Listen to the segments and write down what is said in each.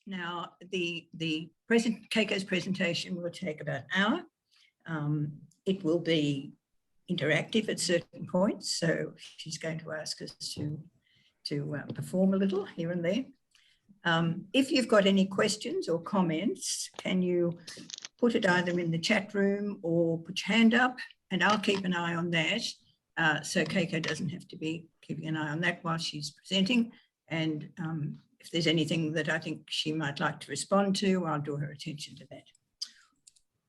Now, Keiko's presentation will take about an hour. It will be interactive at certain points, so she's going to ask us to perform a little here and there. If you've got any questions or comments, can you put it either in the chat room or put your hand up, and I'll keep an eye on that, so Keiko doesn't have to be keeping an eye on that while she's presenting. And if there's anything that I think she might like to respond to, I'll draw her attention to that.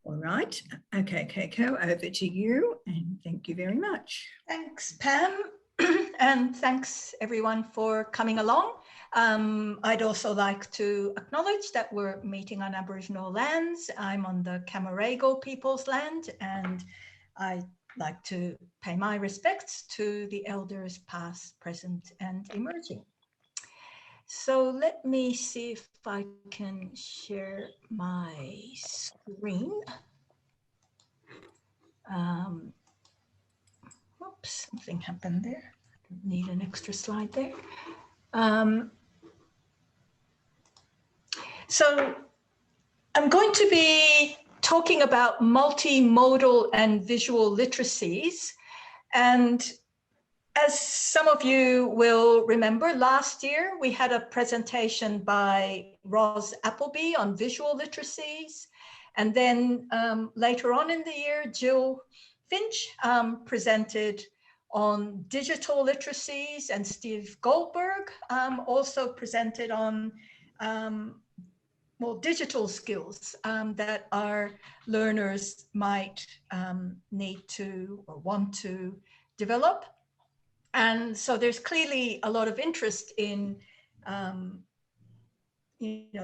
All right. Okay, Keiko, over to you, and thank you very much. Thanks, Pam, and thanks everyone for coming along. I'd also like to acknowledge that we're meeting on Aboriginal lands. I'm on the Camaragal people's land, and I'd like to pay my respects to the elders past, present, and emerging. So let me see if I can share my screen. Oops, something happened there. Need an extra slide there. So I'm going to be talking about multimodal and visual literacies. And as some of you will remember, last year we had a presentation by Ros Appleby on visual literacies. And then later on in the year, Jill Finch presented on digital literacies, and Steve Goldberg also presented on more digital skills that our learners might need to or want to develop. And so there's clearly a lot of interest in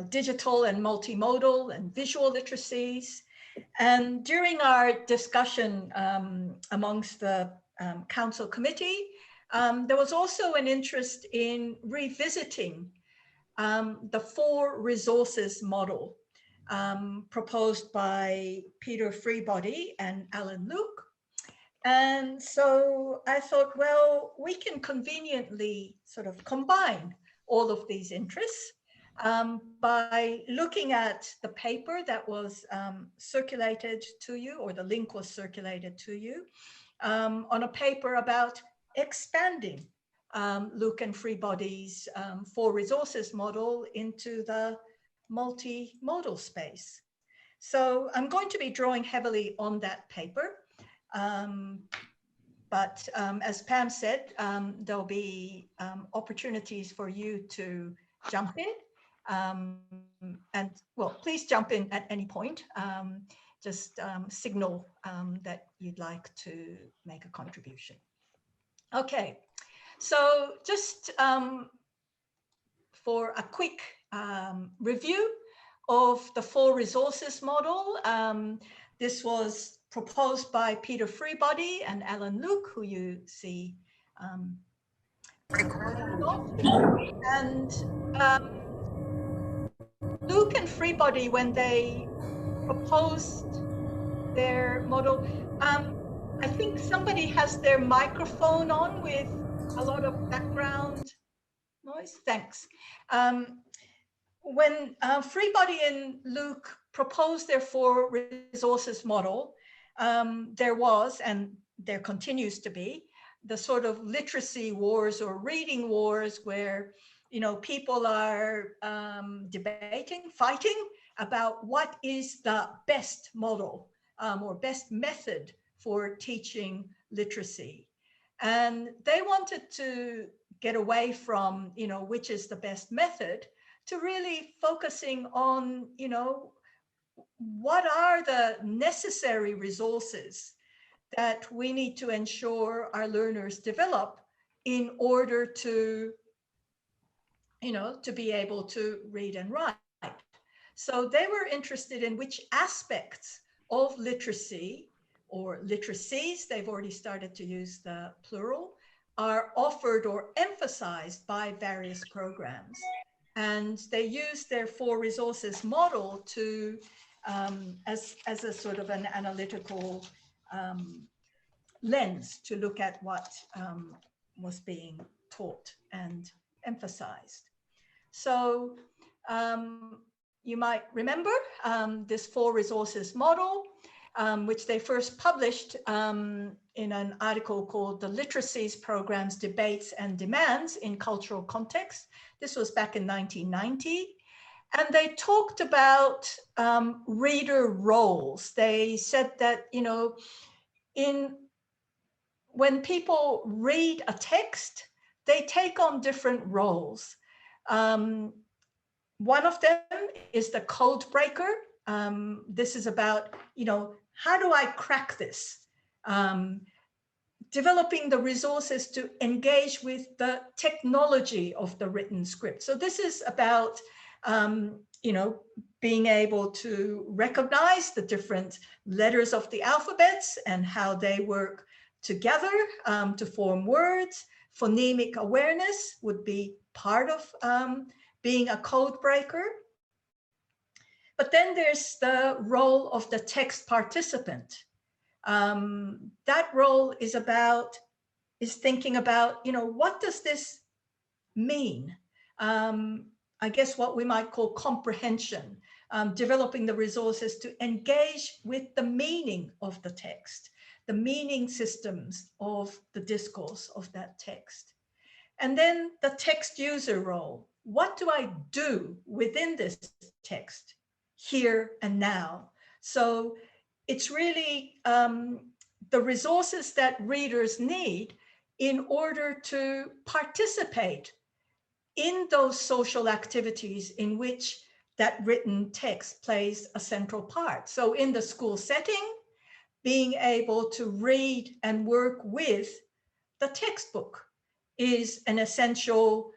digital and multimodal and visual literacies. And during our discussion amongst the Council Committee, there was also an interest in revisiting the 4 resources model proposed by Peter Freebody and Alan Luke. And so I thought, well, we can conveniently sort of combine all of these interests by looking at the paper that was circulated to you, or the link was circulated to you, on a paper about expanding Luke and Freebody's 4 resources model into the multimodal space. So I'm going to be drawing heavily on that paper. But as Pam said, there'll be opportunities for you to jump in. And well, please jump in at any point. Just signal that you'd like to make a contribution. Okay, so just for a quick review of the 4 resources model, this was proposed by Peter Freebody and Alan Luke, who you see. And Luke and Freebody, when they proposed their model, I think somebody has their microphone on with a lot of background noise. Thanks. When Freebody and Luke proposed their 4 resources model, there was, and there continues to be, the sort of literacy wars or reading wars where, people are debating, fighting about what is the best model or best method for teaching literacy. And they wanted to get away from, which is the best method, to really focusing on, what are the necessary resources that we need to ensure our learners develop in order to, to be able to read and write. So they were interested in which aspects of literacy or literacies, they've already started to use the plural, are offered or emphasized by various programs. And they use their 4 resources model to, as a sort of an analytical lens to look at what was being taught and emphasized. So You might remember this 4 resources model, which they first published in an article called The Literacies, Programs, Debates and Demands in Cultural Context. This was back in 1990. And they talked about reader roles. They said that, you know, when people read a text, they take on different roles. One of them is the code breaker. This is about, you know, how do I crack this? Developing the resources to engage with the technology of the written script. So this is about, you know, being able to recognize the different letters of the alphabets and how they work together to form words. Phonemic awareness would be part of being a code breaker. But then there's the role of the text participant. That role is thinking about, you know, what does this mean? I guess what we might call comprehension, developing the resources to engage with the meaning of the text, the meaning systems of the discourse of that text. And then the text user role. What do I do within this text here and now? So it's really the resources that readers need in order to participate in those social activities in which that written text plays a central part. So in the school setting, being able to read and work with the textbook is an essential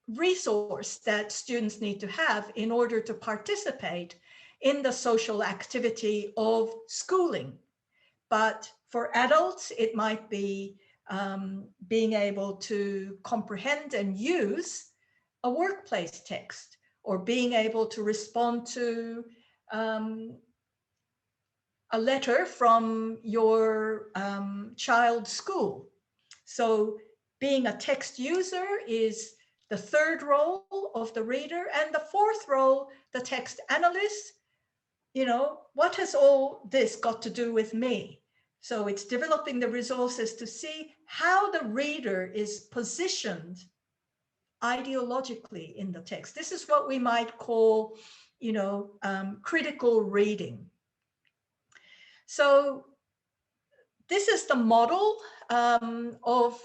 resource that students need to have in order to participate in the social activity of schooling. But for adults, it might be being able to comprehend and use a workplace text, or being able to respond to a letter from your child's school. So being a text user is the 3rd role of the reader, and the 4th role, the text analyst. You know, what has all this got to do with me? So it's developing the resources to see how the reader is positioned ideologically in the text. This is what we might call, you know, critical reading. So this is the model of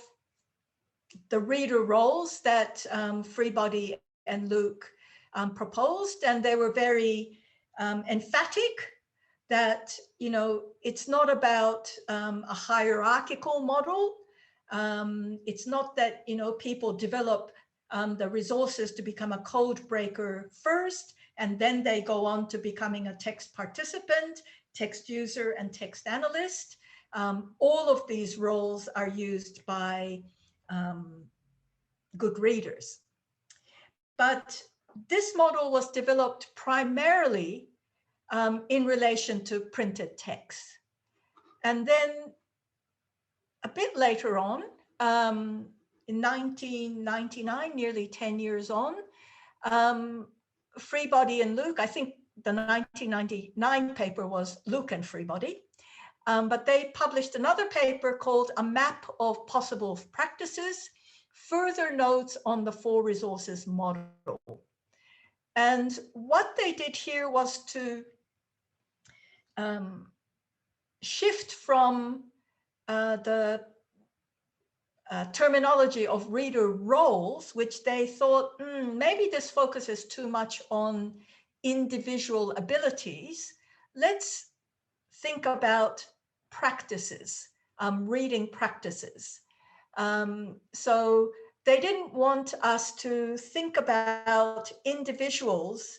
the reader roles that Freebody and Luke proposed, and they were very emphatic that, you know, it's not about a hierarchical model. It's not that, you know, people develop the resources to become a code breaker first, and then they go on to becoming a text participant, text user, and text analyst. All of these roles are used by good readers. But this model was developed primarily in relation to printed text. And then a bit later on, in 1999, nearly 10 years on, Freebody and Luke, I think the 1999 paper was Luke and Freebody, but they published another paper called A Map of Possible Practices, Further Notes on the 4 Resources Model. And what they did here was to shift from the terminology of reader roles, which they thought, maybe this focuses too much on individual abilities. Let's think about practices, reading practices. So they didn't want us to think about individuals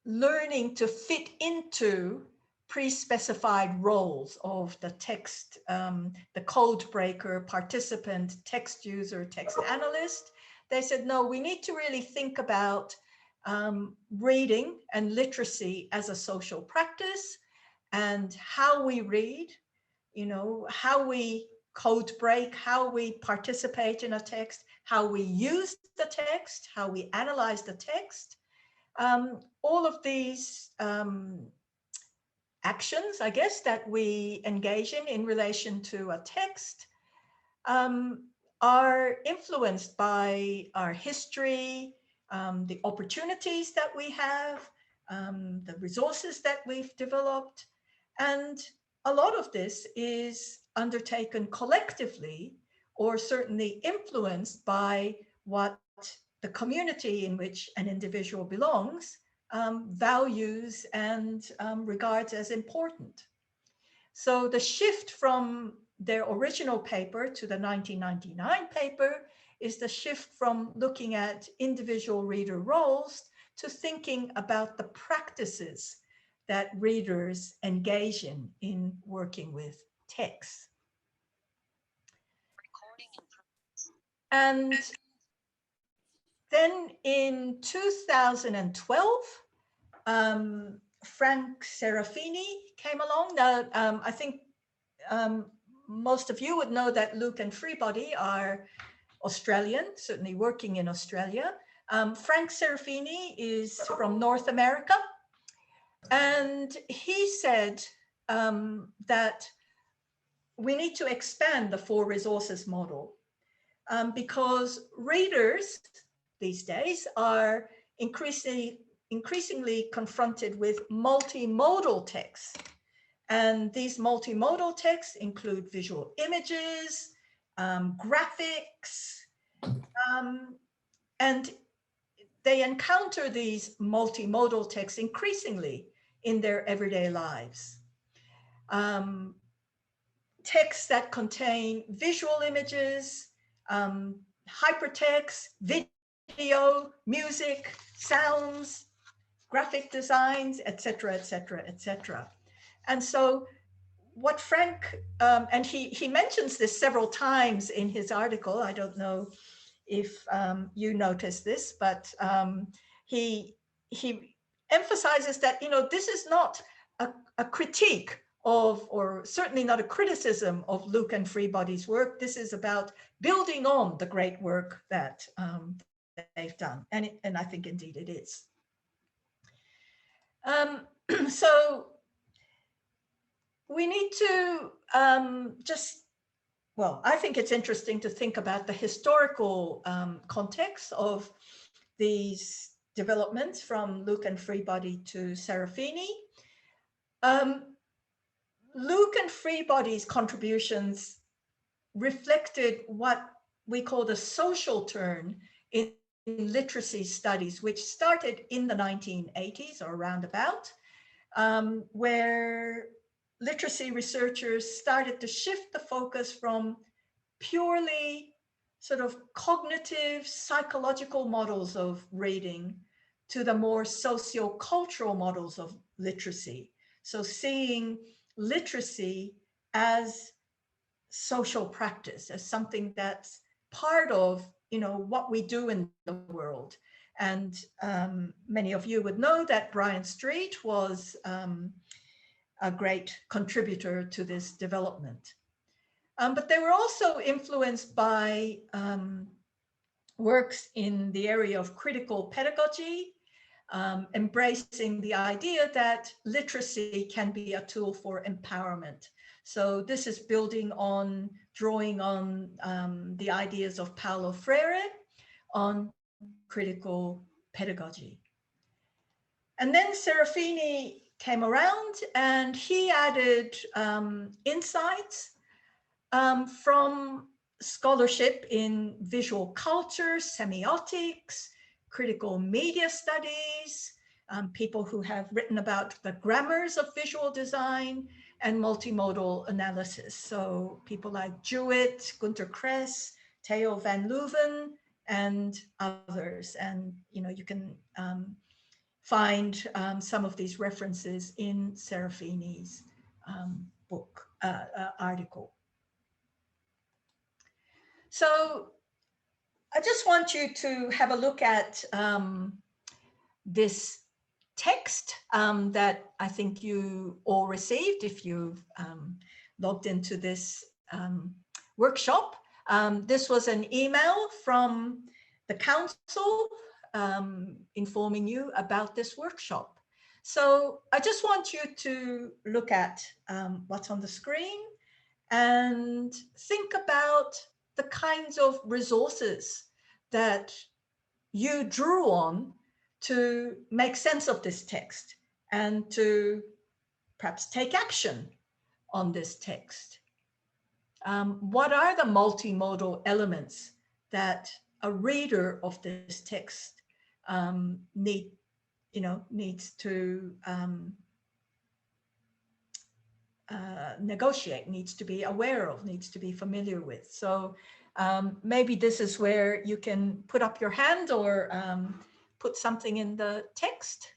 learning to fit into pre-specified roles of the text, the code breaker, participant, text user, text analyst. They said, no, we need to really think about reading and literacy as a social practice, and how we read, you know, how we code break, how we participate in a text, how we use the text, how we analyze the text. All of these actions, I guess, that we engage in relation to a text are influenced by our history, the opportunities that we have, the resources that we've developed. And a lot of this is undertaken collectively, or certainly influenced by what the community in which an individual belongs values and regards as important. So the shift from their original paper to the 1999 paper is the shift from looking at individual reader roles to thinking about the practices that readers engage in working with text. And then in 2012, Frank Serafini came along. Now, I think most of you would know that Luke and Freebody are Australian, certainly working in Australia. Frank Serafini is from North America. And he said that we need to expand the 4 resources model because readers these days are increasingly confronted with multimodal texts. And these multimodal texts include visual images, graphics, and they encounter these multimodal texts increasingly in their everyday lives. Texts that contain visual images, hypertext, video, music, sounds, graphic designs, etc., etc., etc. And so what Frank, and he mentions this several times in his article, I don't know if you noticed this, but he emphasizes that, you know, this is not a critique of, or certainly not a criticism of Luke and Freebody's work. This is about building on the great work that they've done. And I think indeed it is. So we need to well, I think it's interesting to think about the historical context of these developments from Luke and Freebody to Serafini. Luke and Freebody's contributions reflected what we call the social turn in literacy studies, which started in the 1980s or roundabout, where literacy researchers started to shift the focus from purely sort of cognitive, psychological models of reading to the more socio-cultural models of literacy. So seeing literacy as social practice, as something that's part of, you know, what we do in the world. And many of you would know that Brian Street was a great contributor to this development. But they were also influenced by works in the area of critical pedagogy, embracing the idea that literacy can be a tool for empowerment. So this is building on, drawing on the ideas of Paulo Freire on critical pedagogy. And then Serafini came around and he added insights from scholarship in visual culture, semiotics, critical media studies, people who have written about the grammars of visual design and multimodal analysis. So people like Jewett, Gunter Kress, Theo van Leuven, and others. And you know, you can find some of these references in Serafini's book, article. So I just want you to have a look at this text that I think you all received if you've logged into this workshop. This was an email from the council informing you about this workshop. So I just want you to look at what's on the screen and think about the kinds of resources that you drew on to make sense of this text and to perhaps take action on this text. What are the multimodal elements that a reader of this text needs to negotiate, needs to be aware of, needs to be familiar with? So maybe this is where you can put up your hand or put something in the text.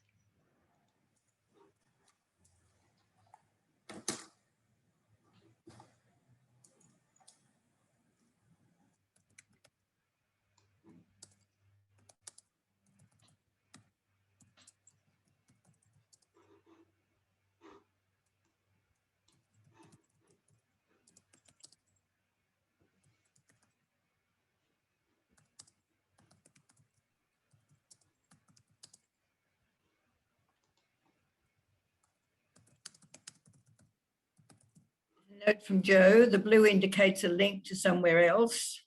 Note from Joe, the blue indicates a link to somewhere else.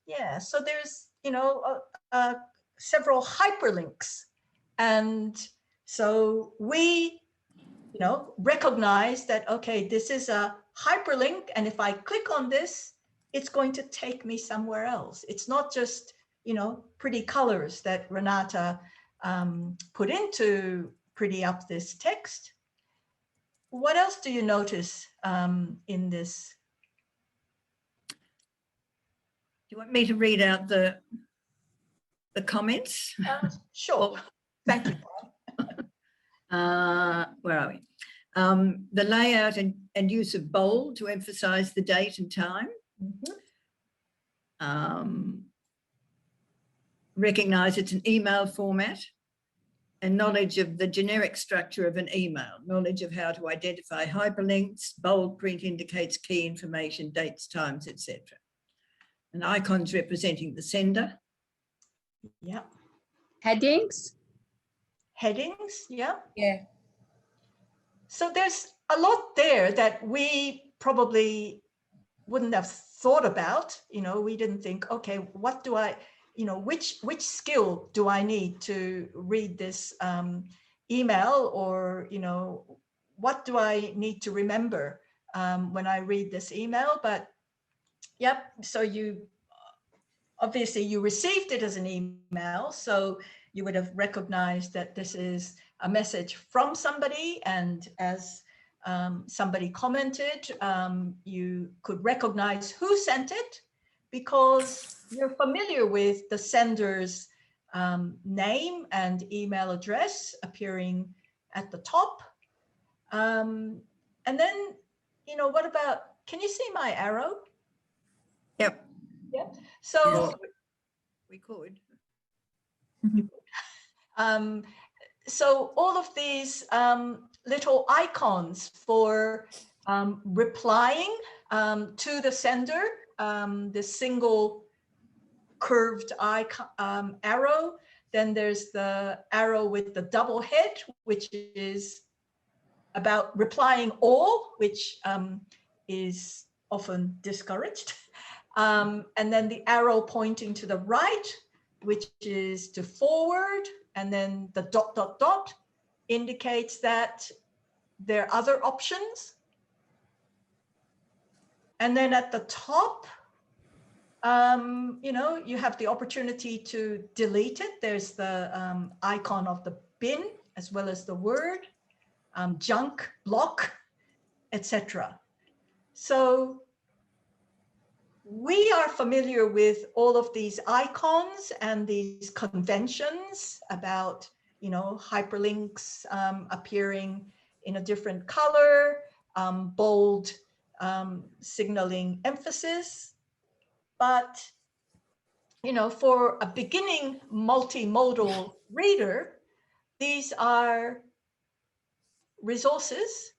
Yeah, so there's, several hyperlinks. And so we, recognize that, okay, this is a hyperlink. And if I click on this, it's going to take me somewhere else. It's not just, pretty colors that Renata put into pretty up this text. What else do you notice in this? Do you want me to read out the comments? Sure. Thank you. Where are we? The layout and use of bold to emphasize the date and time. Mm-hmm. Recognize it's an email format, and knowledge of the generic structure of an email, knowledge of how to identify hyperlinks, bold print indicates key information, dates, times, etc. And icons representing the sender. Yeah. Headings? Headings, yeah. Yeah. So there's a lot there that we probably wouldn't have thought about. We didn't think, okay, what do I, which skill do I need to read this email, or, what do I need to remember when I read this email? But yep, so obviously you received it as an email, so you would have recognized that this is a message from somebody, and as somebody commented, you could recognize who sent it because you're familiar with the sender's name and email address appearing at the top. And then, what about, can you see my arrow? Yep. Yep. So we could. So all of these little icons for replying to the sender, the single curved icon, arrow. Then there's the arrow with the double head, which is about replying all, which is often discouraged. And then the arrow pointing to the right, which is to forward. And then the ... indicates that there are other options. And then at the top, you have the opportunity to delete it. There's the icon of the bin, as well as the word, junk, block, etc. So we are familiar with all of these icons and these conventions about, hyperlinks appearing in a different color, bold signaling emphasis. But, for a beginning multimodal reader, these are resources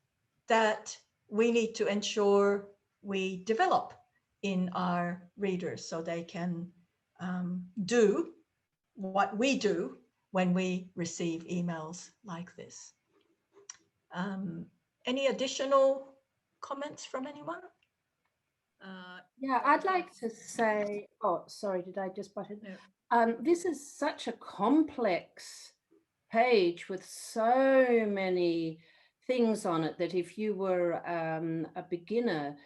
that we need to ensure we develop in our readers so they can do what we do when we receive emails like this. Any additional comments from anyone? Yeah, I'd like to say, oh, sorry, did I just butt in? No. This is such a complex page with so many things on it that if you were a beginner,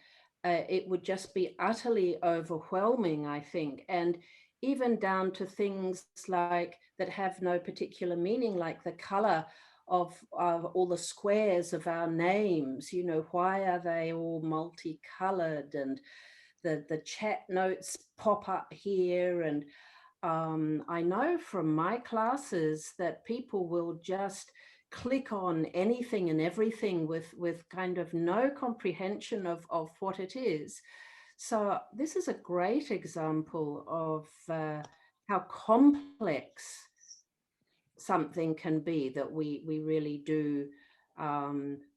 it would just be utterly overwhelming, I think. And even down to things like that have no particular meaning, like the color of all the squares of our names, you know, why are they all multicolored, and the chat notes pop up here. And I know from my classes that people will just click on anything and everything with kind of no comprehension of what it is. So this is a great example of how complex something can be that we really do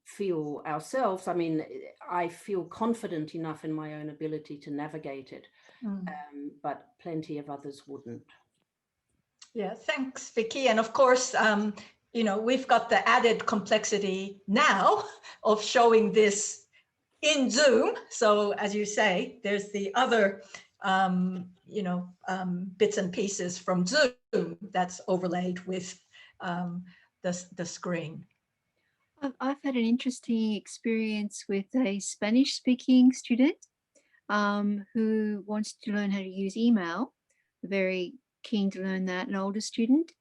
feel ourselves. I mean, I feel confident enough in my own ability to navigate it, but plenty of others wouldn't. Yeah, thanks, Vicky. And of course, you know, we've got the added complexity now of showing this in Zoom. So as you say, there's the other, you know, bits and pieces from Zoom that's overlaid with the screen. I've had an interesting experience with a Spanish speaking student who wants to learn how to use email, very keen to learn that, an older student.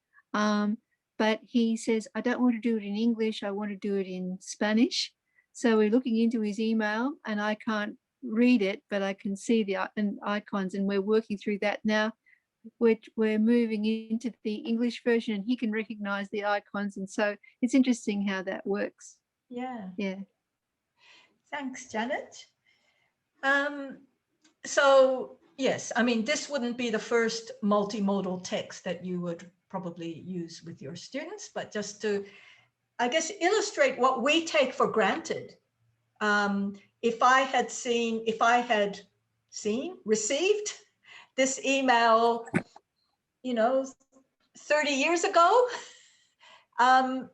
But he says, I don't want to do it in English, I want to do it in Spanish. So we're looking into his email and I can't read it, but I can see the icons, and we're working through that now. We're moving into the English version and he can recognize the icons. And so it's interesting how that works. Yeah. Yeah. Thanks, Janet. So yes, I mean, this wouldn't be the first multimodal text that you would probably use with your students, but just to, I guess, illustrate what we take for granted. If I had received this email, you know, 30 years ago,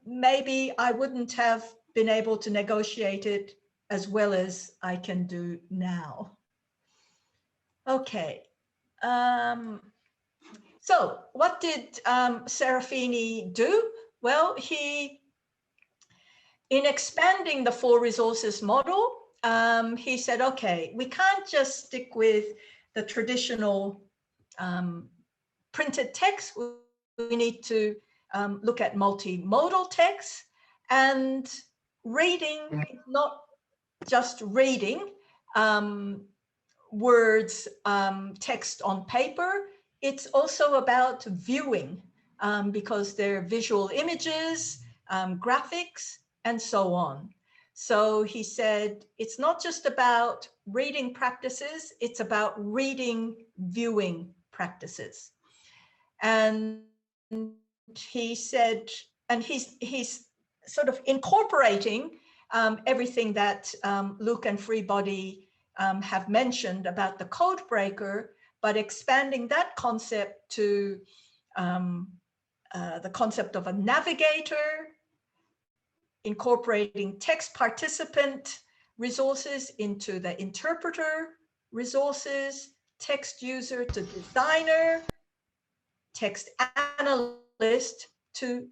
maybe I wouldn't have been able to negotiate it as well as I can do now. Okay. So what did Serafini do? Well, in expanding the 4 resources model, he said, okay, we can't just stick with the traditional printed text. We need to look at multimodal text, and reading, not just reading words, text on paper. It's also about viewing, because they're visual images, graphics, and so on. So he said, it's not just about reading practices, it's about reading, viewing practices. And he said, and he's sort of incorporating everything that Luke and Freebody have mentioned about the code breaker, but expanding that concept to the concept of a navigator, incorporating text participant resources into the interpreter resources, text user to designer, text analyst to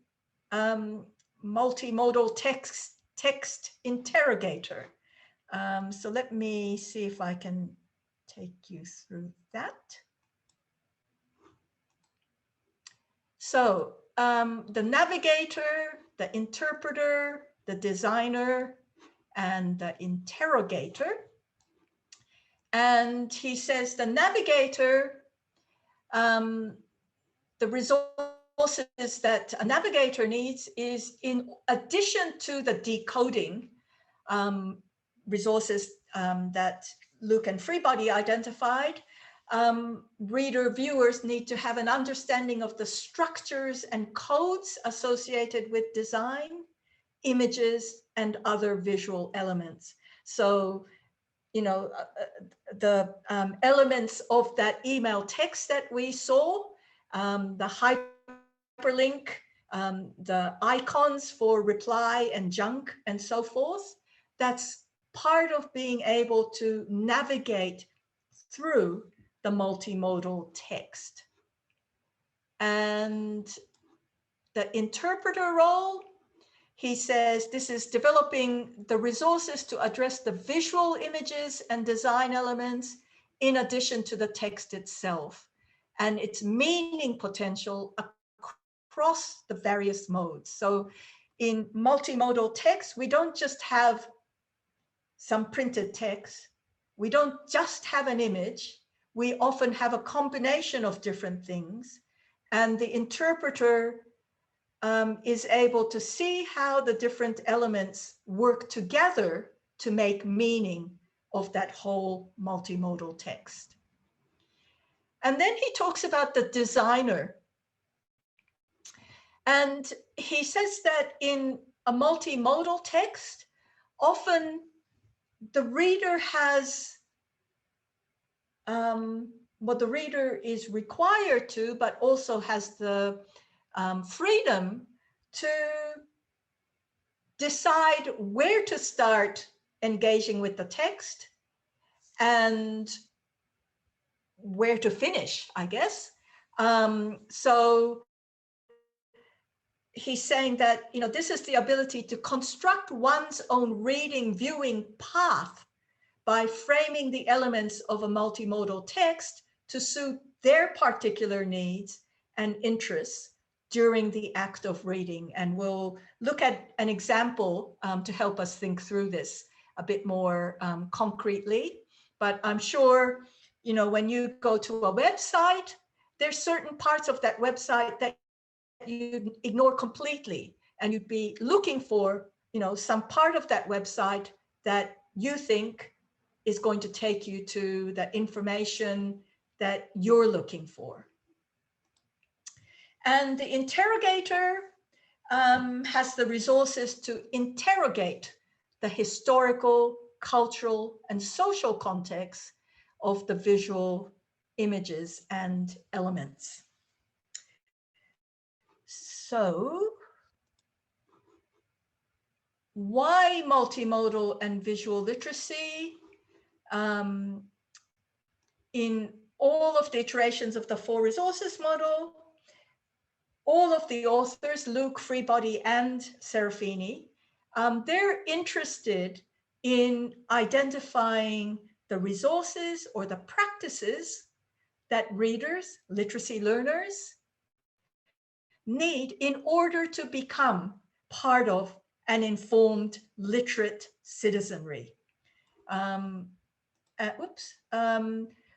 multimodal text interrogator. So let me see if I can take you through that. So the navigator, the interpreter, the designer, and the interrogator. And he says the navigator, the resources that a navigator needs is, in addition to the decoding resources that Luke and Freebody identified, viewers need to have an understanding of the structures and codes associated with design, images, and other visual elements. So you know, the elements of that email text that we saw, the hyperlink, the icons for reply and junk and so forth. That's part of being able to navigate through the multimodal text. And the interpreter role, he says this is developing the resources to address the visual images and design elements in addition to the text itself and its meaning potential across the various modes. So in multimodal text, we don't just have some printed text. We don't just have an image. We often have a combination of different things. And the interpreter is able to see how the different elements work together to make meaning of that whole multimodal text. And then he talks about the designer. And he says that in a multimodal text, often the reader has what the reader is required to, but also has the freedom to decide where to start engaging with the text and where to finish, I guess. So he's saying that, you know, this is the ability to construct one's own reading, viewing path by framing the elements of a multimodal text to suit their particular needs and interests during the act of reading. And we'll look at an example to help us think through this a bit more concretely. But I'm sure, you know, when you go to a website, there's certain parts of that website that you ignore completely, and you'd be looking for, you know, some part of that website that you think is going to take you to the information that you're looking for. And the interrogator has the resources to interrogate the historical, cultural, and social context of the visual images and elements. So, why multimodal and visual literacy? In all of the iterations of the 4 resources model, all of the authors, Luke, Freebody, and Serafini, they're interested in identifying the resources or the practices that readers, literacy learners, need in order to become part of an informed, literate citizenry.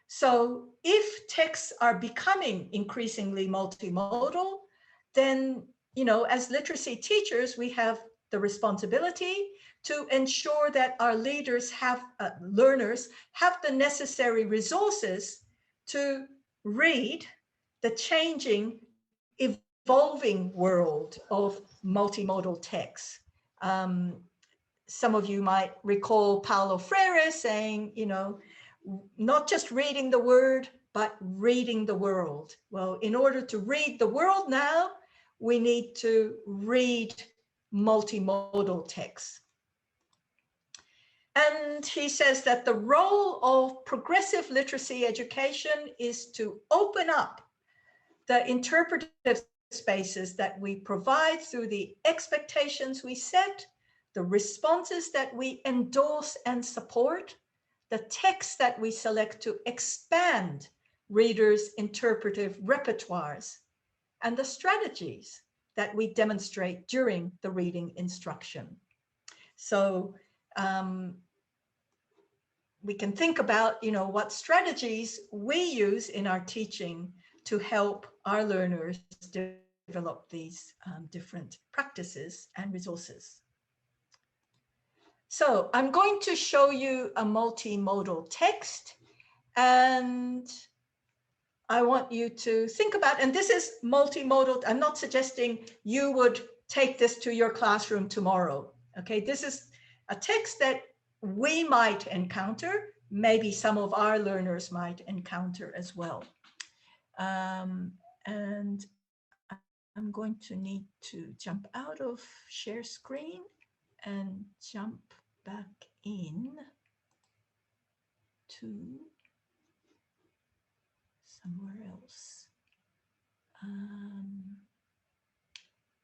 So if texts are becoming increasingly multimodal, then, you know, as literacy teachers, we have the responsibility to ensure that our leaders have, learners have the necessary resources to read the changing, evolving world of multimodal text. Some of you might recall Paulo Freire saying, you know, not just reading the word, but reading the world. Well, in order to read the world now, we need to read multimodal text. And he says that the role of progressive literacy education is to open up the interpretive spaces that we provide through the expectations we set, the responses that we endorse and support, the text that we select to expand readers' interpretive repertoires, and the strategies that we demonstrate during the reading instruction. So we can think about, you know, what strategies we use in our teaching to help our learners develop these different practices and resources. So I'm going to show you a multimodal text, and I want you to think about, and this is multimodal. I'm not suggesting you would take this to your classroom tomorrow. Okay, this is a text that we might encounter, maybe some of our learners might encounter as well. And I'm going to need to jump out of share screen and jump back in to somewhere else.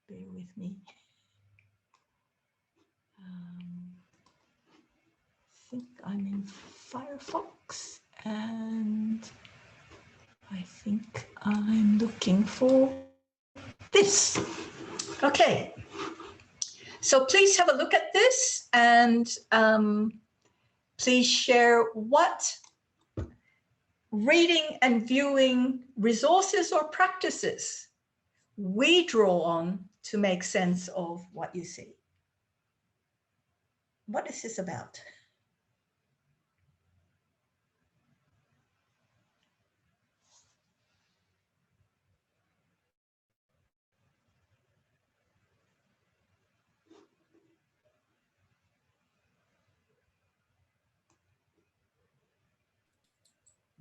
Bear with me. I think I'm in Firefox and I think I'm looking for this. Okay, so please have a look at this and please share what reading and viewing resources or practices we draw on to make sense of what you see. What is this about?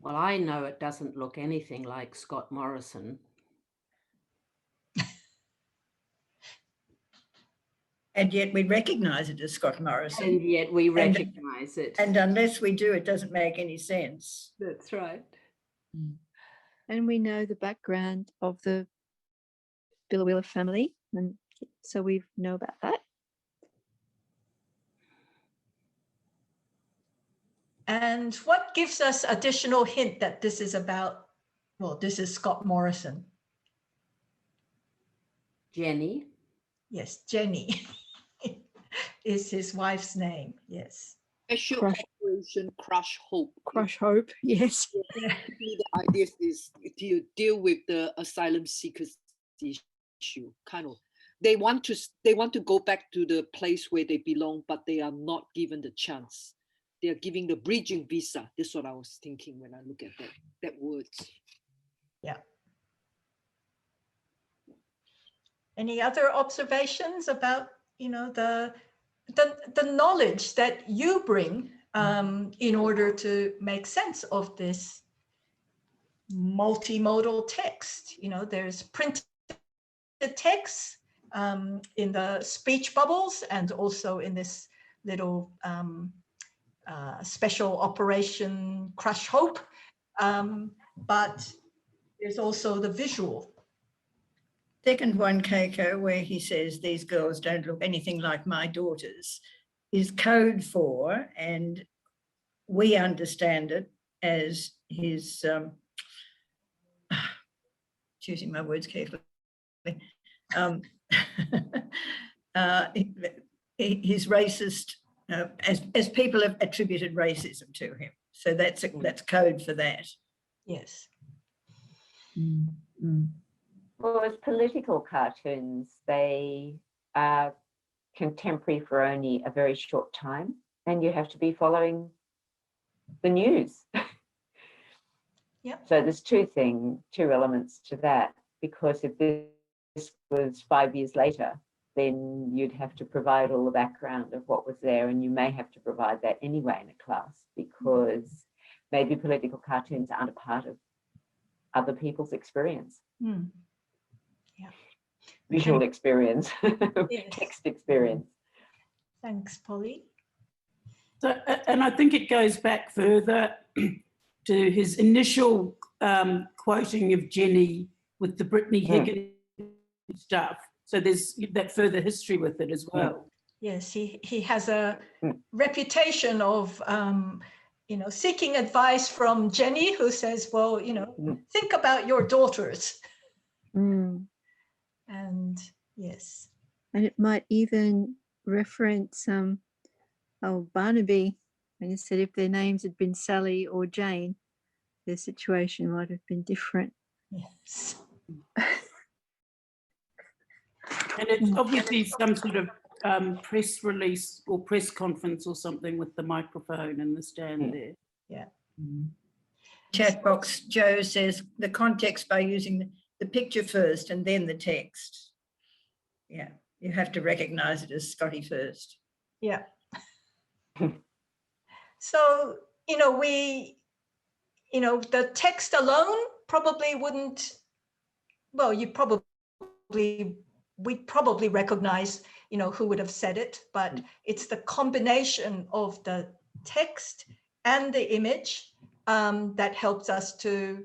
Well, I know it doesn't look anything like Scott Morrison. And yet we recognise it as Scott Morrison. And yet we recognise it. And unless we do, it doesn't make any sense. That's right. And we know the background of the Billawheeler family, and so we know about that. And what gives us additional hint that this is about, well, this is Scott Morrison? Jenny. Yes, Jenny is his wife's name, yes. Special Operation Crush Hope. Crush Hope, yes. The idea is to deal with the asylum seekers issue, kind of. They want to go back to the place where they belong, but they are not given the chance. They are giving the bridging visa. That's what I was thinking when I look at that word. Yeah. Any other observations about, you know, the knowledge that you bring in order to make sense of this multimodal text? You know, there's printed text in the speech bubbles and also in this little special operation Crush Hope, but there's also the visual. Second one, Keiko, where he says these girls don't look anything like my daughters, is code for, and we understand it as his, choosing my words carefully, his racist, as people have attributed racism to him. So that's code for that. Yes. Well, as political cartoons, they are contemporary for only a very short time, and you have to be following the news. Yep. So there's two elements to that, because if this was 5 years later, then you'd have to provide all the background of what was there, and you may have to provide that anyway in a class, because maybe political cartoons aren't a part of other people's experience. Yeah. Visual experience, Yes. text experience. Thanks, Polly. So, and I think it goes back further to his initial quoting of Jenny with the Brittany Higgins stuff. So there's that further history with it as well. Yes, he has a reputation of you know, seeking advice from Jenny, who says, well, you know, think about your daughters. And yes. And it might even reference Barnaby, and he said if their names had been Sally or Jane, their situation might have been different. Yes. And it's obviously some sort of press release or press conference or something with the microphone and the stand there. Yeah. Chat box, Joe says the context by using the picture first and then the text. Yeah, you have to recognise it as Scotty first. Yeah. So, the text alone probably wouldn't, well, we'd probably recognize, who would have said it, but it's the combination of the text and the image that helps us to,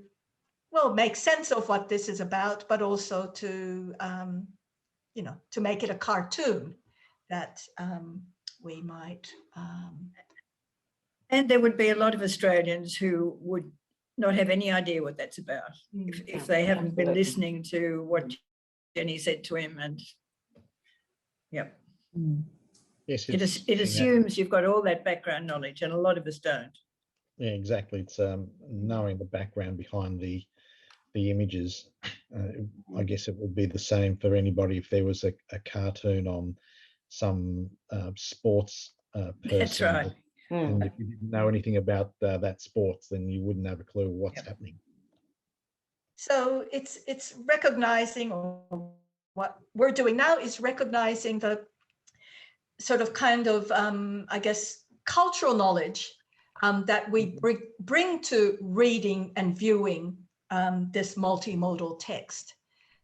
well, make sense of what this is about, but also to, to make it a cartoon that we might. And there would be a lot of Australians who would not have any idea what that's about if they haven't been listening to what Jenny said to him. And yep. Yes, it assumes you've got all that background knowledge, and a lot of us don't. Yeah, exactly. It's knowing the background behind the images. I guess it would be the same for anybody if there was a cartoon on some sports person. That's right. And if you didn't know anything about that sports, then you wouldn't have a clue what's happening. So it's recognizing, or what we're doing now is recognizing the sort of kind of, I guess, cultural knowledge that we bring to reading and viewing this multimodal text.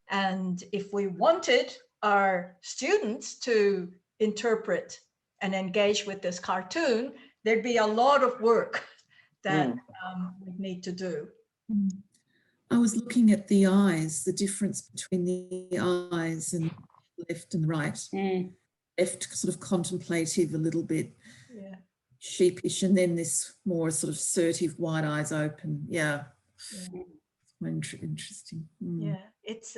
And if we wanted our students to interpret and engage with this cartoon, there'd be a lot of work that we need to do. I was looking at the eyes, the difference between the eyes and left and right. Left sort of contemplative, a little bit sheepish, and then this more sort of assertive, wide eyes open. Yeah. Interesting. Yeah, it's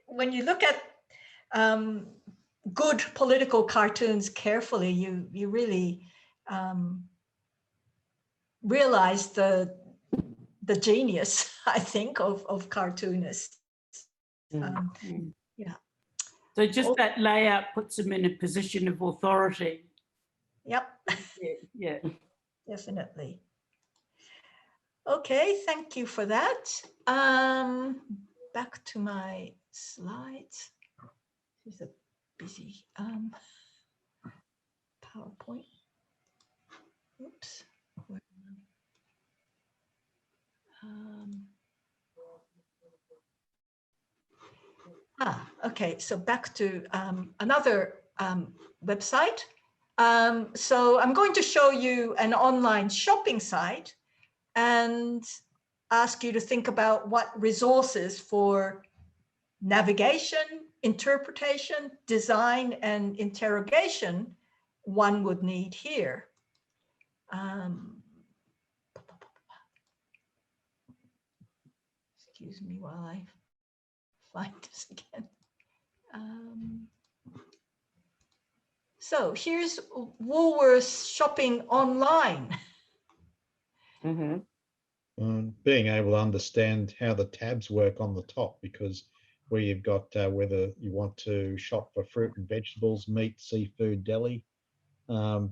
when you look at good political cartoons carefully, you really realize the genius, I think, of cartoonists. Yeah. So just that layout puts them in a position of authority. Yep. Yeah. Definitely. Okay, thank you for that. Back to my slides. This is a busy PowerPoint. Oops. Okay, so back to another website. So I'm going to show you an online shopping site and ask you to think about what resources for navigation, interpretation, design, and interrogation one would need here. Excuse me while I find this again. So here's Woolworths shopping online. Being able to understand how the tabs work on the top, because where you've got whether you want to shop for fruit and vegetables, meat, seafood, deli,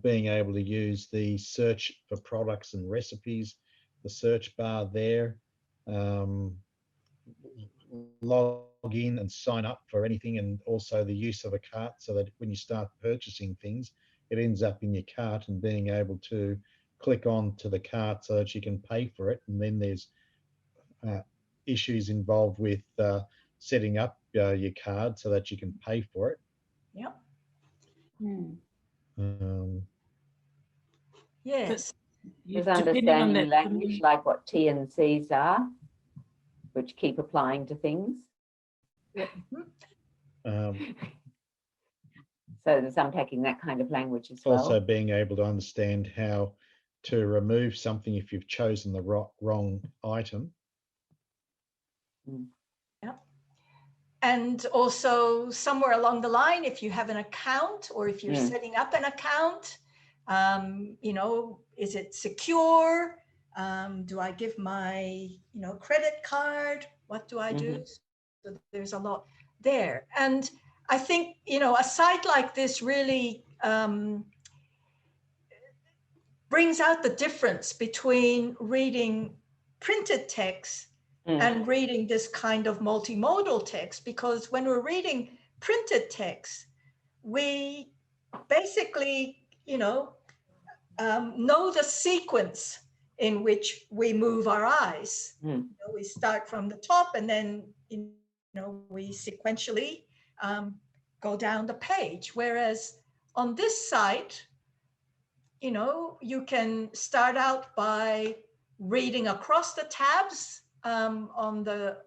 being able to use the search for products and recipes, the search bar there, log in and sign up for anything, and also the use of a cart so that when you start purchasing things, it ends up in your cart, and being able to click on to the cart so that you can pay for it. And then there's issues involved with setting up your card so that you can pay for it. Yep. Yes. There's understanding language like what T and C's are, which keep applying to things. So there's unpacking that kind of language as well. Also being able to understand how to remove something if you've chosen the wrong item. Yep. And also somewhere along the line, if you have an account or if you're setting up an account, you know, is it secure? Do I give my, credit card? What do I do? So there's a lot there. And I think, a site like this really brings out the difference between reading printed text and reading this kind of multimodal text, because when we're reading printed text, we basically, know the sequence in which we move our eyes. Mm. You know, we start from the top and then, you know, we sequentially go down the page. Whereas on this site, you know, you can start out by reading across the tabs on the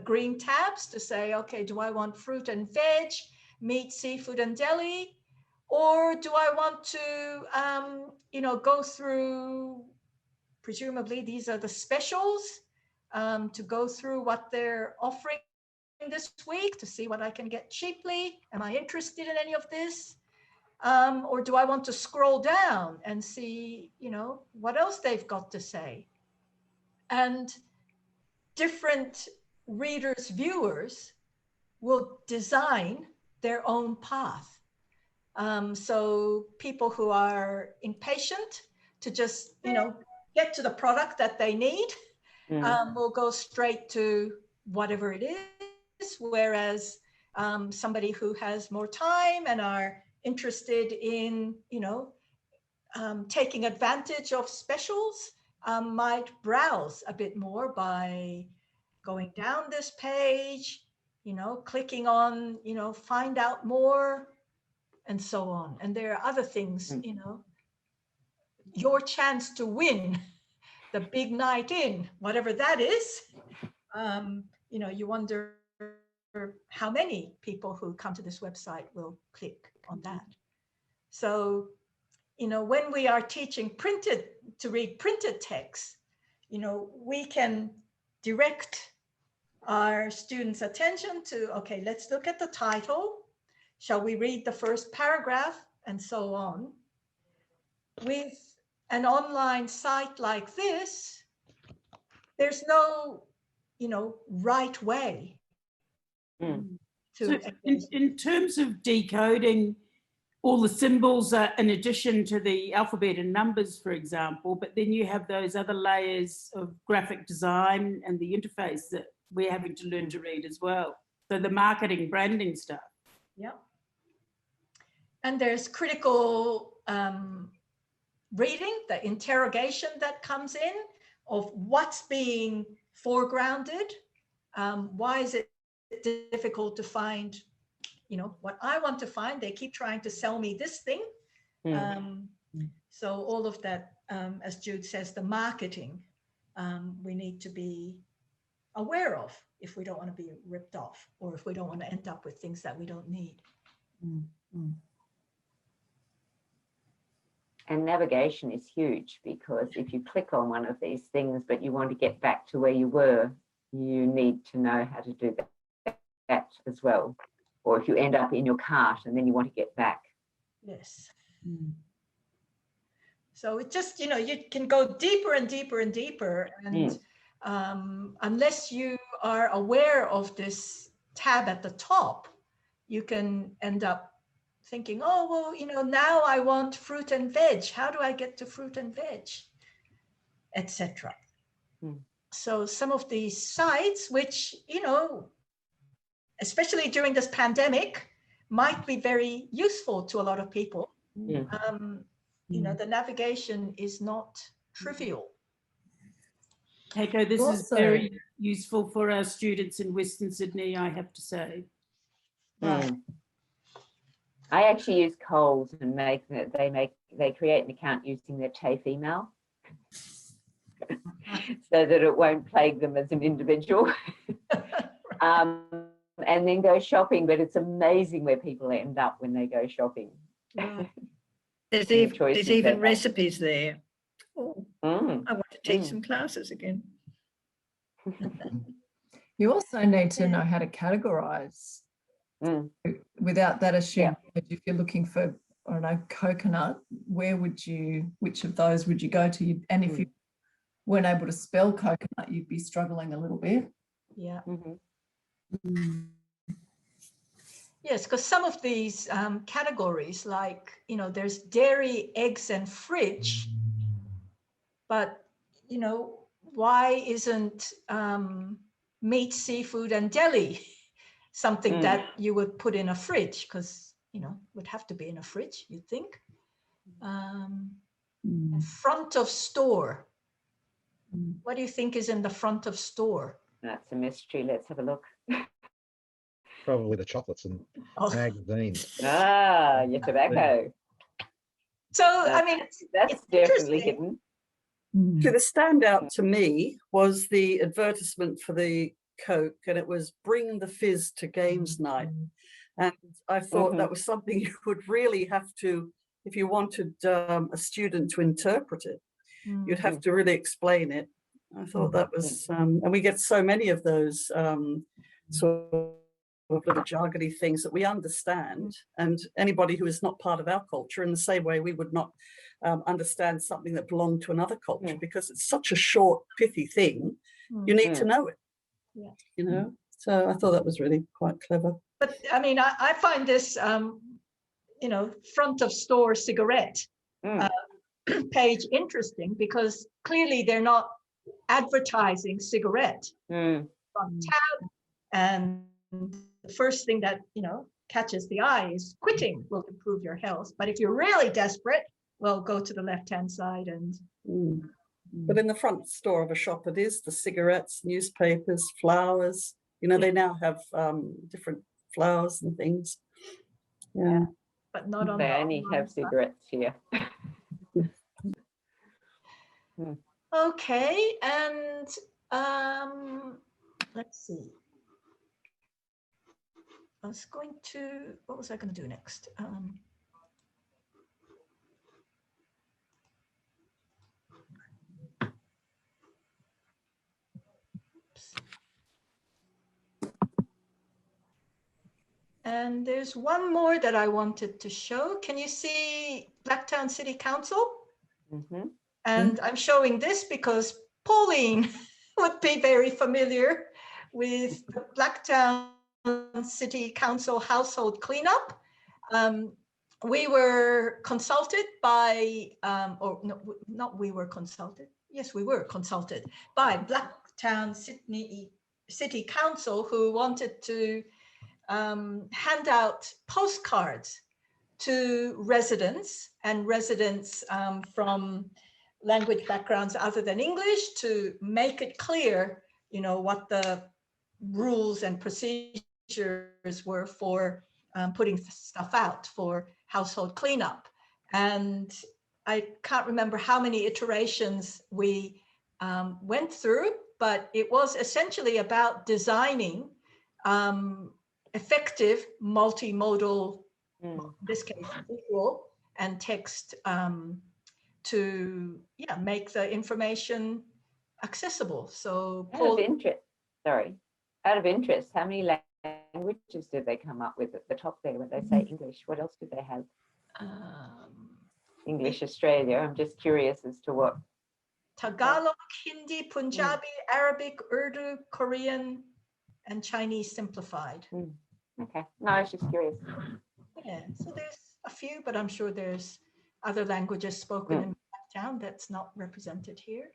green tabs to say, okay, do I want fruit and veg, meat, seafood, and deli? Or do I want to, you know, go through, presumably these are the specials, to go through what they're offering this week to see what I can get cheaply. Am I interested in any of this? Or do I want to scroll down and see, you know, what else they've got to say? And different readers, viewers will design their own path. So people who are impatient to just, you know, get to the product that they need will go straight to whatever it is. Whereas somebody who has more time and are interested in, you know, taking advantage of specials might browse a bit more by going down this page, you know, clicking on, you know, find out more, and so on. And there are other things, you know, your chance to win the big night in, whatever that is, you know, you wonder how many people who come to this website will click on that. So, you know, when we are teaching to read printed text, you know, we can direct our students' attention to, okay, let's look at the title. Shall we read the first paragraph, and so on. With an online site like this, there's no, you know, right way. So in terms of decoding, all the symbols are in addition to the alphabet and numbers, for example, but then you have those other layers of graphic design and the interface that we're having to learn to read as well. So the marketing, branding stuff. Yeah. And there's critical reading, the interrogation that comes in of what's being foregrounded. Why is it difficult to find, you know, what I want to find? They keep trying to sell me this thing. So all of that, as Jude says, the marketing, we need to be aware of if we don't want to be ripped off, or if we don't want to end up with things that we don't need. And navigation is huge, because if you click on one of these things, but you want to get back to where you were, you need to know how to do that as well. Or if you end up in your cart and then you want to get back. Yes. So it just, you know, you can go deeper and deeper and deeper. And unless you are aware of this tab at the top, you can end up thinking, oh, well, you know, now I want fruit and veg. How do I get to fruit and veg, etc. So some of these sites, which, you know, especially during this pandemic, might be very useful to a lot of people. You know, the navigation is not trivial. Heiko, this is Also- very useful for our students in Western Sydney, I have to say. I actually use Coles and they create an account using their TAFE email so that it won't plague them as an individual. And then go shopping, but it's amazing where people end up when they go shopping. There's even recipes there. Oh, I want to teach some classes again. You also need to know how to categorize. Without that assumed, if you're looking for, I don't know, coconut, which of those would you go to? And if you weren't able to spell coconut, you'd be struggling a little bit. Yeah. Yes, because some of these categories, like, you know, there's dairy, eggs, and fridge, but, you know, why isn't meat, seafood, and deli something that you would put in a fridge? Because, you know, would have to be in a fridge, you'd think. And front of store. What do you think is in the front of store? That's a mystery. Let's have a look. Probably the chocolates and magazines. Ah, your tobacco. So, I mean, That's it's definitely interesting. hidden. So the standout to me was the advertisement for the Coke, and it was "Bring the Fizz to Games Night." And I thought that was something you would really have to, if you wanted a student to interpret it, you'd have to really explain it. I thought that was, and we get so many of those sort of little jargony things that we understand, and anybody who is not part of our culture, in the same way we would not understand something that belonged to another culture, because it's such a short, pithy thing. You need to know it, you know. So I thought that was really quite clever. But I mean, I find this, you know, front of store cigarette page interesting, because clearly they're not advertising cigarette from tab, and the first thing that, you know, catches the eye is quitting will improve your health. But if you're really desperate, well, go to the left-hand side and. But in the front store of a shop, it is the cigarettes, newspapers, flowers. You know, they now have different flowers and things. Yeah. But not on They the only have cigarettes here. Okay, and let's see. I was going to, what was I going to do next? And there's one more that I wanted to show. Can you see Blacktown City Council? And I'm showing this because Pauline would be very familiar with the Blacktown City Council household cleanup. We were consulted by, or no, not we were consulted. Yes, we were consulted by Blacktown City Council, who wanted to hand out postcards to residents, and residents from language backgrounds other than English, to make it clear, you know, what the rules and procedures were for putting stuff out for household cleanup. And I can't remember how many iterations we went through, but it was essentially about designing effective multimodal, in this case, visual and text, to make the information accessible. So Out of interest, how many languages did they come up with at the top there when they say English? What else did they have? English Australia. I'm just curious as to what. Tagalog, Hindi, Punjabi, Arabic, Urdu, Korean, and Chinese simplified. Okay, no, I was just curious. Yeah, so there's a few, but I'm sure there's other languages spoken in Blacktown that's not represented here.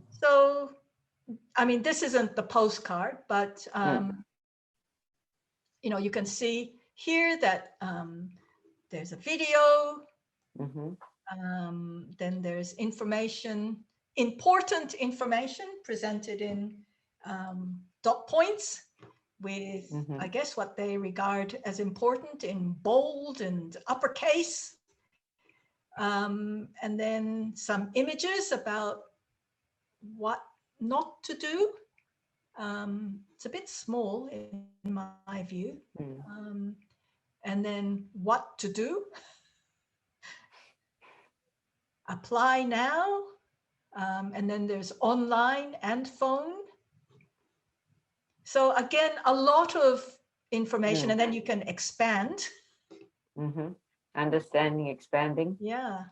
So, I mean, this isn't the postcard, but you know, you can see here that there's a video. Then there's information, important information presented in dot points with, I guess, what they regard as important in bold and uppercase. And then some images about what not to do. It's a bit small in my view. And then what to do. Apply now. And then there's online and phone. So again, a lot of information, and then you can expand. Understanding, expanding. Yeah.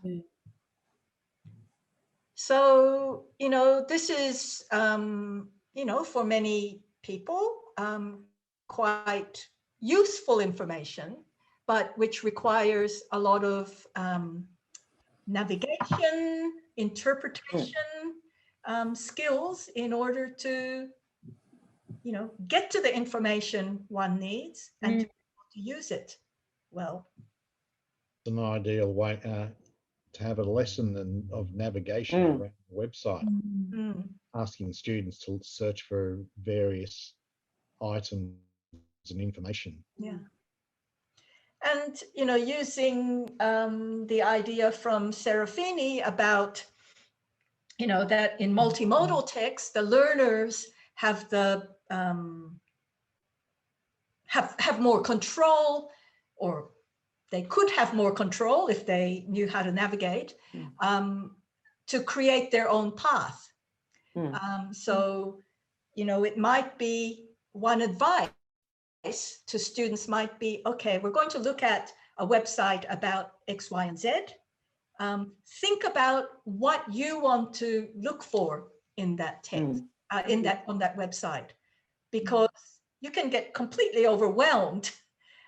So, you know, this is, you know, for many people, quite useful information, but which requires a lot of navigation, interpretation skills in order to, you know, get to the information one needs and to use it well. An ideal way have a lesson of navigation around the website, asking students to search for various items and information. Yeah. And, you know, using the idea from Serafini about, you know, that in multimodal text, the learners have the have more control, or they could have more control if they knew how to navigate, to create their own path. So, you know, it might be one advice to students might be, okay, we're going to look at a website about X, Y, and Z. Think about what you want to look for in that text, on that website, because you can get completely overwhelmed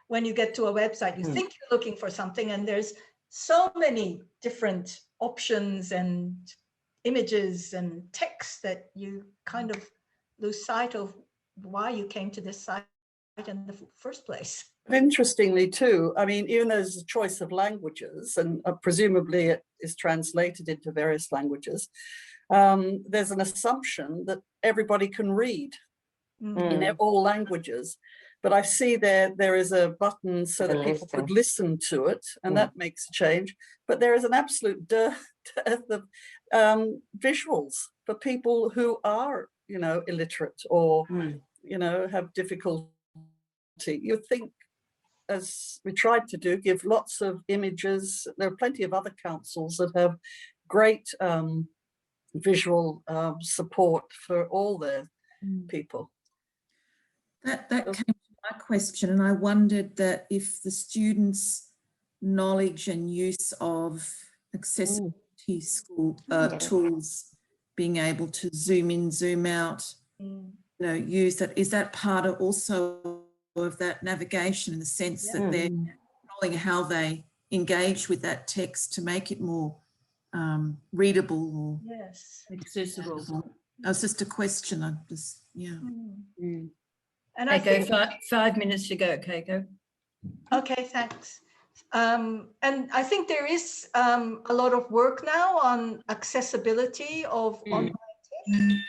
when you get to a website. You think you're looking for something, and there's so many different options and images and text that you kind of lose sight of why you came to this site in the first place. Interestingly too, I mean, even though there's a choice of languages, and presumably it is translated into various languages, there's an assumption that everybody can read in all languages. But I see there is a button so that people could listen to it, and that makes a change. But there is an absolute dearth of visuals for people who are, you know, illiterate or, you know, have difficulty. You think, as we tried to do, give lots of images. There are plenty of other councils that have great visual support for all their people. That came to my question, and I wondered that if the students' knowledge and use of accessibility school tools, being able to zoom in, zoom out, you know, use that, is that part of also of that navigation, in the sense that they're controlling how they engage with that text to make it more readable or accessible? It's just a question. I just, And I think 5 minutes to go, Keiko. Okay, thanks. And I think there is a lot of work now on accessibility of online text.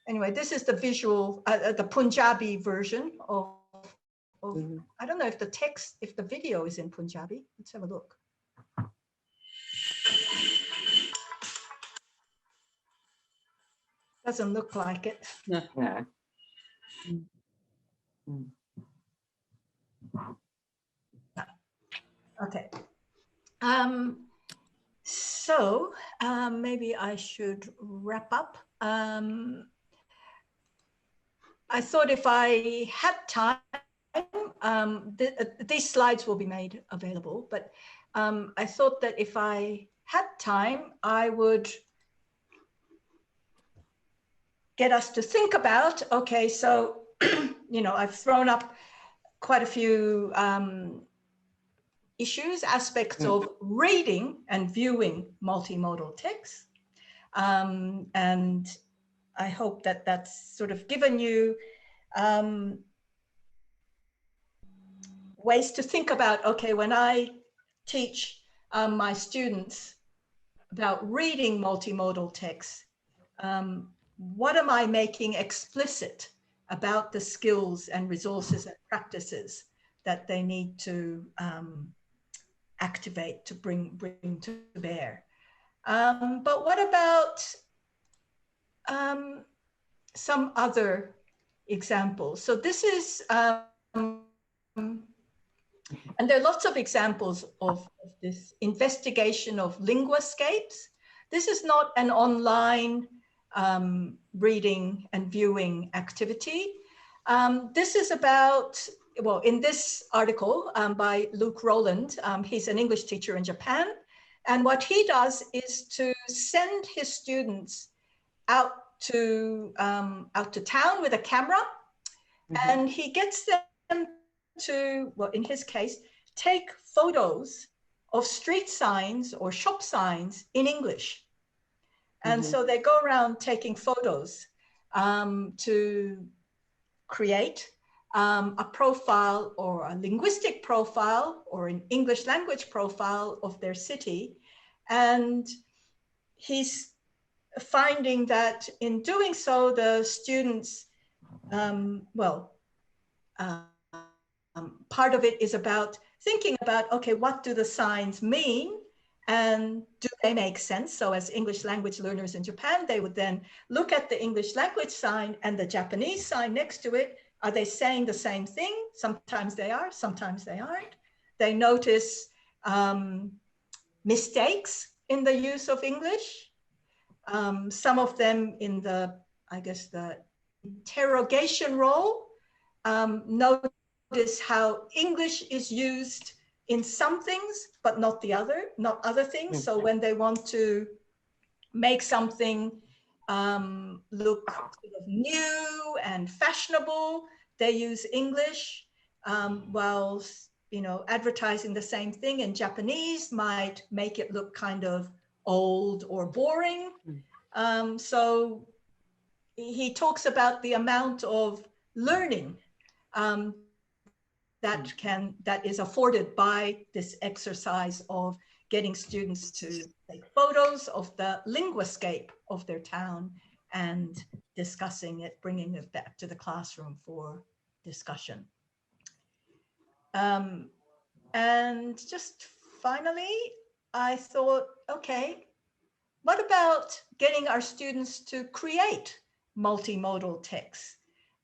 Anyway, this is the visual, the Punjabi version of I don't know if the text, if the video is in Punjabi. Let's have a look. Doesn't look like it. No. Okay. So maybe I should wrap up. I thought if I had time, these slides will be made available, but I thought that if I had time, I would get us to think about, okay, so, you know, I've thrown up quite a few issues, aspects of reading and viewing multimodal text. And I hope that that's sort of given you ways to think about, okay, when I teach my students about reading multimodal text, what am I making explicit about the skills and resources and practices that they need to activate, to bring to bear? But what about some other examples? So this is, and there are lots of examples of this investigation of linguascapes. This is not an online reading and viewing activity. This is about, well, in this article by Luke Rowland, he's an English teacher in Japan. And what he does is to send his students out to town with a camera, and he gets them to, well, in his case, take photos of street signs or shop signs in English. And so they go around taking photos to create a profile, or a linguistic profile, or an English language profile of their city, And he's finding that in doing so, the students, part of it is about thinking about, okay, what do the signs mean? And do they make sense? So as English language learners in Japan, they would then look at the English language sign and the Japanese sign next to it. Are they saying the same thing? Sometimes they are, sometimes they aren't. They notice mistakes in the use of English. Some of them in the, I guess, the interrogation role, notice how English is used in some things, but not other things. So when they want to make something look sort of new and fashionable, they use English, while, you know, advertising the same thing in Japanese might make it look kind of old or boring. So he talks about the amount of learning that is afforded by this exercise of getting students to take photos of the linguiscape of their town and discussing it, bringing it back to the classroom for discussion. And just finally, I thought, okay, what about getting our students to create multimodal text?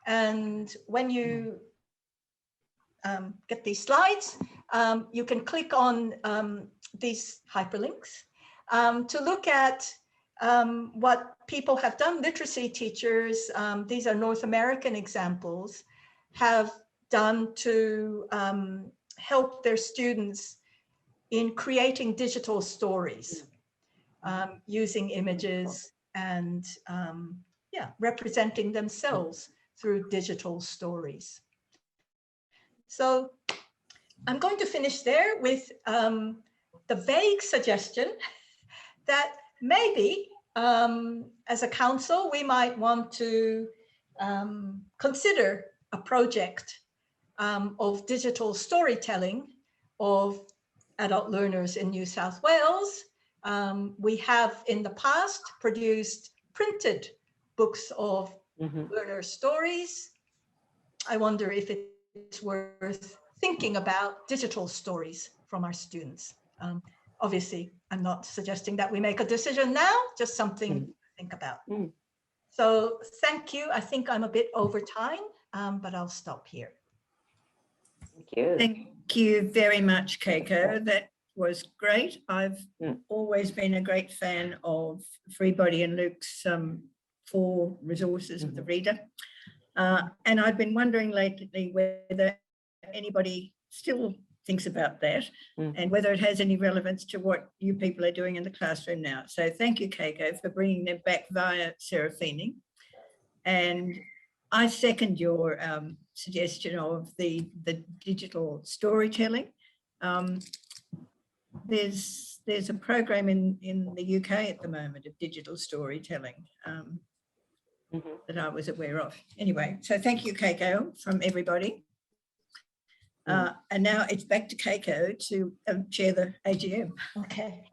And when you get these slides, you can click on these hyperlinks to look at what people have done. Literacy teachers, these are North American examples, have done to help their students in creating digital stories, using images and representing themselves through digital stories. So I'm going to finish there with the vague suggestion that maybe as a council, we might want to consider a project of digital storytelling of adult learners in New South Wales. We have in the past produced printed books of learner stories. I wonder if it's worth thinking about digital stories from our students. Obviously, I'm not suggesting that we make a decision now, just something to think about. So thank you. I think I'm a bit over time, but I'll stop here. Thank you. Thank you very much, Keiko. That was great. I've always been a great fan of Freebody and Luke's 4 resources of the reader. And I've been wondering lately whether anybody still thinks about that and whether it has any relevance to what you people are doing in the classroom now. So thank you, Keiko, for bringing them back via Serafini. And I second your suggestion of the digital storytelling. There's a program in the UK at the moment of digital storytelling that I was aware of. Anyway, so thank you, Keiko, from everybody. And now it's back to Keiko to chair the AGM. Okay.